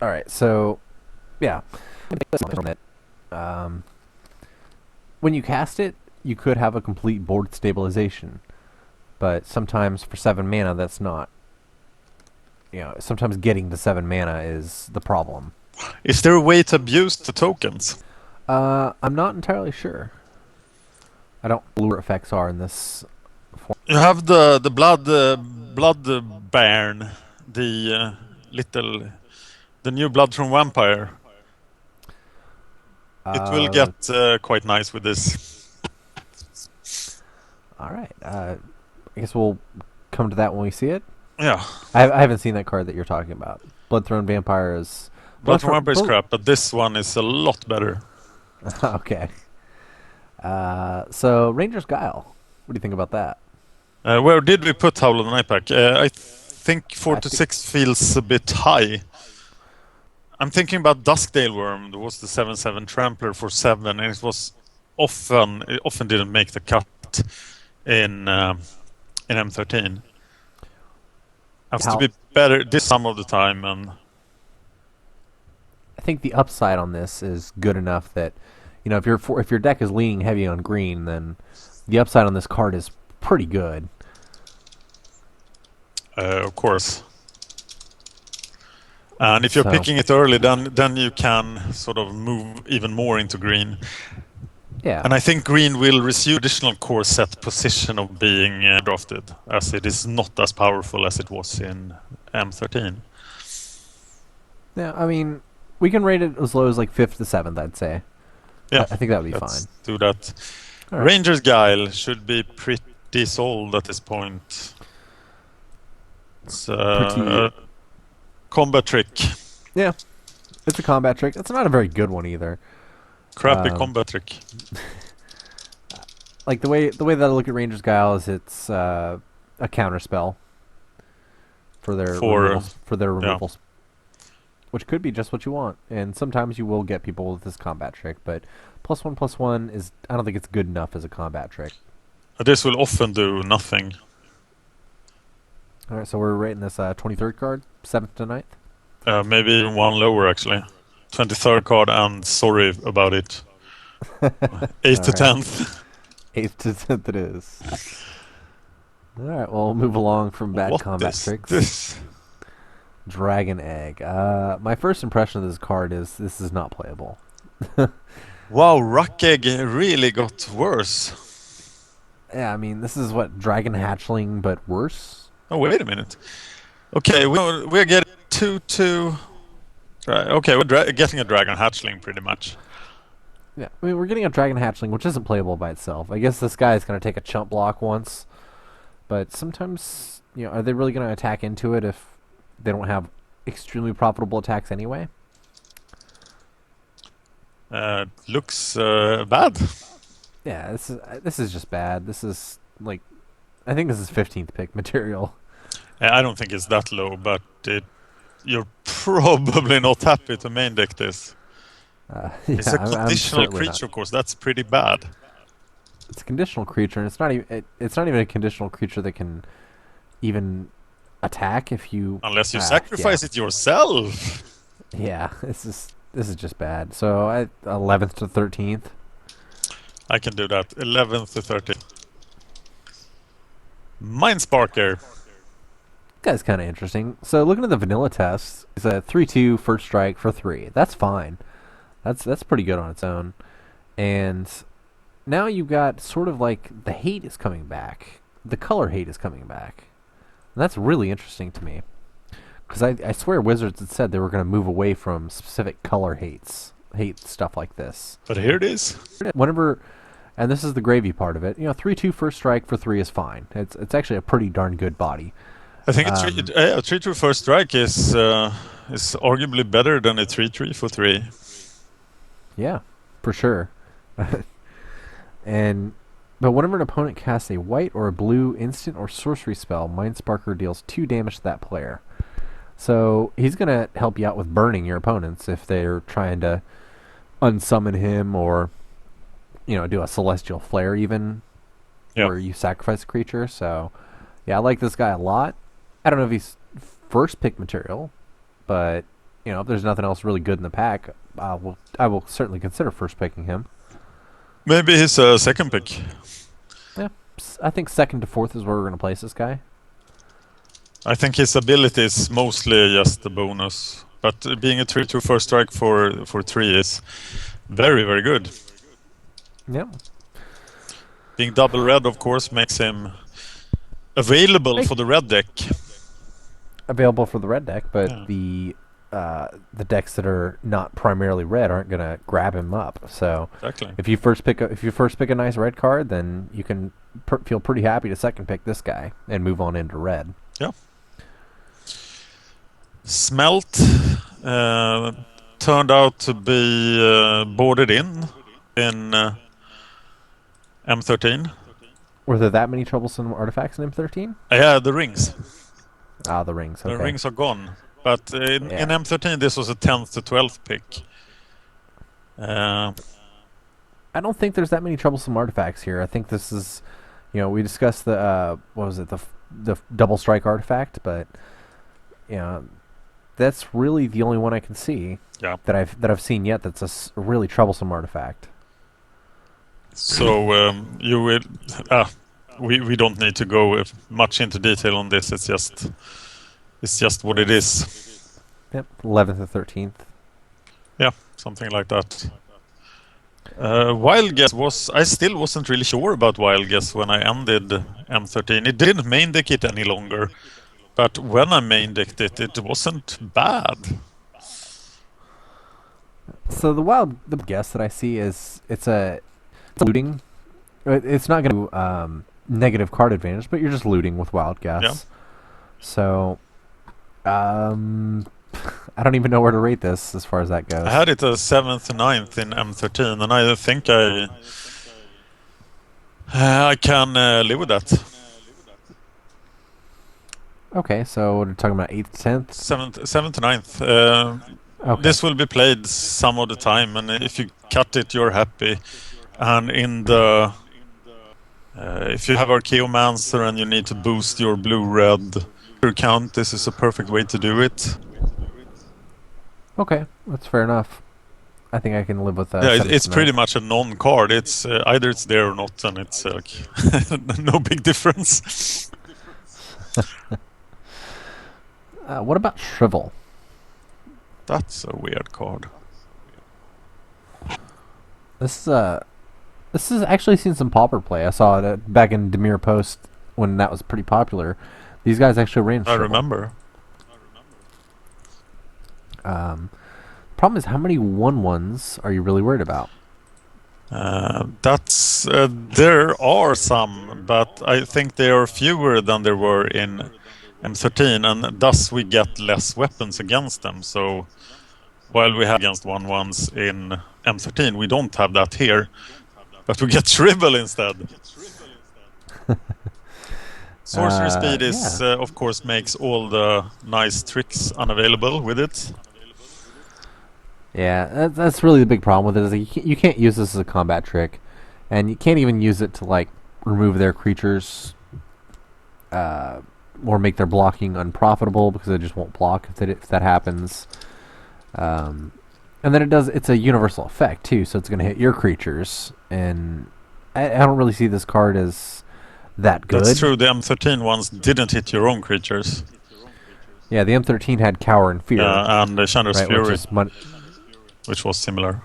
All right, so yeah, from it. Um, when you cast it, you could have a complete board stabilization, but sometimes for 7 mana, that's not. Sometimes getting to 7 mana is the problem. Is there a way to abuse the tokens? I'm not entirely sure. I don't know what effects are in this form. You have the blood bairn, the little the new blood from vampire. It will Uh, get quite nice with this. all right. I guess we'll come to that when we see it. Yeah, I haven't seen that card that you're talking about. Bloodthrone Vampire is. blood from vampire is crap, but this one is a lot better. Okay. So Ranger's Guile. What do you think about that? Where did we put Howl of the Night Pack? I think 4 I to think 6 feels a bit high. I'm thinking about Duskdale Worm. There was the 7/7 Trampler for 7, and it often didn't make the cut in M13. Has to be better this some of the time, and I think the upside on this is good enough that if your deck is leaning heavy on green, then the upside on this card is pretty good. of course. And if you're So picking it early, then you can sort of move even more into green. yeah, And I think green will resume additional core set position of being drafted, as it is not as powerful as it was in M13. yeah. I mean, we can rate it as low as like 5th to 7th. I'd say. Yeah, I think that would be let's fine. do that. All right. Ranger's Guile should be pretty sold at this point. It's Pretty. combat trick. Yeah, it's a combat trick. It's not a very good one either. Crappy Um, combat trick. Like the way that I look at Ranger's Guile is it's a counter spell for their removals, which could be just what you want. And sometimes you will get people with this combat trick, but +1/+1 is I don't think it's good enough as a combat trick. This will often do nothing. All right, so we're rating this 23rd card, 7th to 9th. Maybe even one lower actually. 23rd card, and sorry about it. 8th to All right. 10th. 8th to 10th it is. All right, well, we'll move along from bad What combat is tricks. this? Dragon Egg. My first impression of this card is this is not playable. Wow, Ruckegg really got worse. Yeah, I mean, this is what Dragon Hatchling, but worse. Oh, wait a minute. Okay, we're getting 2/2. Okay, we're getting a Dragon Hatchling pretty much. Yeah, I mean, we're getting a Dragon Hatchling, which isn't playable by itself. I guess this guy is going to take a chump block once, but sometimes, are they really going to attack into it if they don't have extremely profitable attacks anyway? Looks bad. Yeah, this is just bad. This is like, I think this is 15th pick material. I don't think it's that low, but you're probably not happy to main deck this. Yeah, It's a I'm conditional certainly creature, not. of course. That's pretty bad. It's a conditional creature, and it's not even a conditional creature that can even attack if you Unless you sacrifice it yourself. Yeah, this is just bad. So 11th to 13th. I can do that. 11th to 13th. Mindsparker. Guy's kind of interesting. So looking at the vanilla test, it's a 3/2 first strike for 3. That's fine. That's pretty good on its own. And now you've got sort of like the hate is coming back. The color hate is coming back. And that's really interesting to me. Because I swear Wizards had said they were going to move away from specific color hate stuff like this. But here it is. Whenever, and this is the gravy part of it, 3/2 first strike for 3 is fine. It's actually a pretty darn good body. I think a 3/2 first strike is arguably better than a 3/3 for 3. Yeah, for sure. But whenever an opponent casts a white or a blue instant or sorcery spell, Mindsparker deals 2 damage to that player. So he's going to help you out with burning your opponents if they're trying to unsummon him or, do a Celestial Flare even, where you sacrifice a creature. So, yeah, I like this guy a lot. I don't know if he's first pick material, but if there's nothing else really good in the pack, I will certainly consider first picking him. Maybe he's a second pick. Yeah, I think second to fourth is where we're going to place this guy. I think his ability is mostly just a bonus. But being a 3-2 first strike for 3 is very, very good. Yeah. Being double red, of course, makes him available for the red deck. Available for the red deck, but the decks that are not primarily red aren't going to grab him up. So exactly. if you first pick a nice red card, then you can feel pretty happy to second pick this guy and move on into red. Yeah. Smelt turned out to be boarded in M13. Were there that many troublesome artifacts in M13? Yeah, the rings. Ah, the rings. Okay. The rings are gone. But in M13, this was a 10th to 12th pick. I don't think there's that many troublesome artifacts here. I think this is, we discussed the the double strike artifact, but that's really the only one I can see that I've seen yet that's a really troublesome artifact. So you will. We don't need to go much into detail on this. It's just what it is. Yep, 11th to 13th. Yeah, something like that. Wild Guess was... I still wasn't really sure about Wild Guess when I ended M13. It didn't main deck it any longer. But when I main decked it, it wasn't bad. So the guess that I see is it's a looting. It's not going to negative card advantage, but you're just looting with Wild Guess. Yeah. So, I don't even know where to rate this as far as that goes. I had it as 7th and 9th in M13, and I think I can live with that. Okay, so we're talking about 8th, 10th? 7th to 9th. Okay. This will be played some of the time, and if you cut it, you're happy. And in the... if you have Archaeomancer and you need to boost your blue-red count, this is a perfect way to do it. Okay, that's fair enough. I think I can live with that. Yeah, it's pretty much a non-card. It's either it's there or not, and it's no big difference. What about Shrivel? That's a weird card. This has actually seen some Pauper play. I saw it back in Demir Post when that was pretty popular. These guys actually ran Shrivel. I remember. Problem is, how many 1/1s are you really worried about? There are some, but I think there are fewer than there were in M13, and thus we get less weapons against them. So while we have against 1/1s in M13, we don't have that here, but we get Shrivel instead. Sorcery speed is, of course, makes all the nice tricks unavailable with it. Yeah, that's really the big problem with it. Is you can't use this as a combat trick, and you can't even use it to remove their creatures, or make their blocking unprofitable because they just won't block if that happens. And then it's a universal effect too, so it's going to hit your creatures, and I don't really see this card as that good. That's true. The M13 ones didn't hit your own creatures. Yeah, the M13 had Cower and Fear. Yeah, and the Chandra's Fury. Which was similar.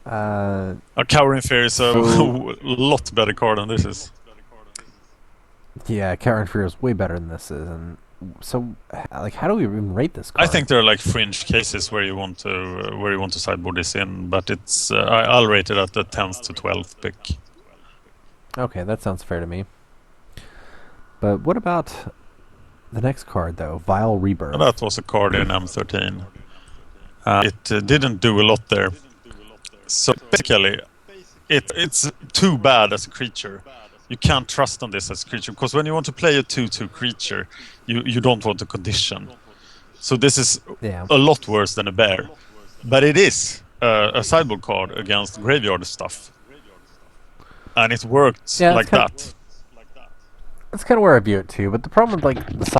Cowering Fear is a lot better card than this is. Yeah, Cowering Fear is way better than this is, and so how do we even rate this card? I think there are fringe cases where you want to sideboard this in, but it's I'll rate it at the 10th to 12th pick. Okay, that sounds fair to me. But what about the next card though, Vile Rebirth? That was a card in M13. It didn't do a lot there. So basically, it's too bad as a creature. You can't trust on this as a creature, because when you want to play a 2/2 creature, you don't want a condition. So this is a lot worse than a bear. But it is a sideboard card against graveyard stuff. And it worked like that. That's kind of where I view it too, but the problem with the